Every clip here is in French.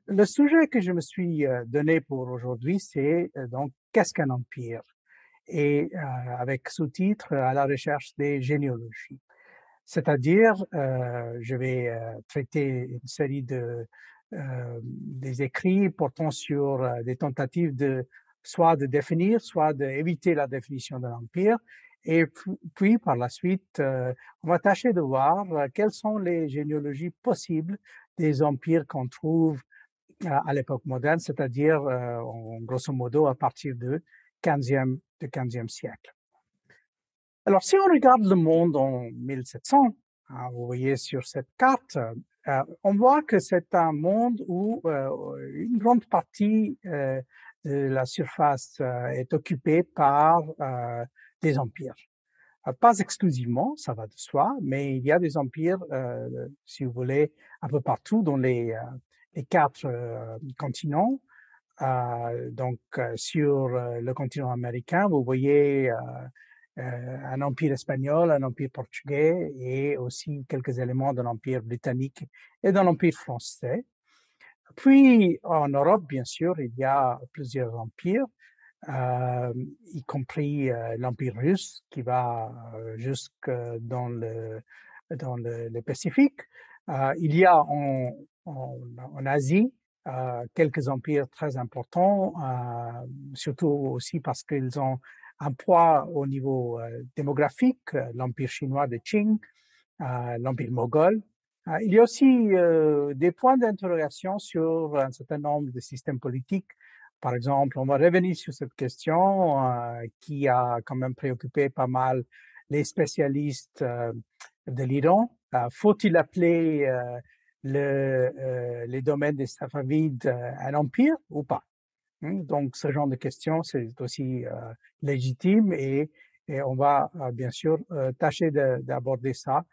le sujet que je me suis donné pour aujourd'hui, c'est donc qu'est-ce qu'un empire? Et avec sous-titre à la recherche des généalogies. C'est-à-dire, je vais traiter une série des écrits portant sur des tentatives soit de définir, soit d'éviter la définition de l'empire. Et puis, par la suite, on va tâcher de voir quelles sont les généalogies possibles des empires qu'on trouve à l'époque moderne, c'est-à-dire, en grosso modo, à partir du 15e siècle. Alors, si on regarde le monde en 1700, hein, vous voyez sur cette carte, on voit que c'est un monde où une grande partie de la surface est occupée par des empires. Pas exclusivement, ça va de soi, mais il y a des empires, si vous voulez, un peu partout dans les quatre continents. Donc, sur le continent américain, vous voyez un empire espagnol, un empire portugais et aussi quelques éléments de l'empire britannique et de l'empire français. Puis, en Europe, bien sûr, il y a plusieurs empires, y compris l'empire russe qui va jusque dans le Pacifique. Il y a en Asie quelques empires très importants, surtout aussi parce qu'ils ont un poids au niveau démographique, l'empire chinois de Qing, l'empire moghol. Il y a aussi des points d'interrogation sur un certain nombre de systèmes politiques. Par exemple, on va revenir sur cette question qui a quand même préoccupé pas mal les spécialistes de l'Iran. Faut-il appeler les domaines des Safavides un empire ou pas? Donc, ce genre de questions, c'est aussi légitime et on va bien sûr tâcher d'aborder ça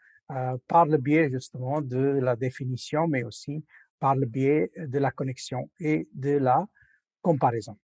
par le biais justement de la définition, mais aussi par le biais de la connexion et de la comparaison.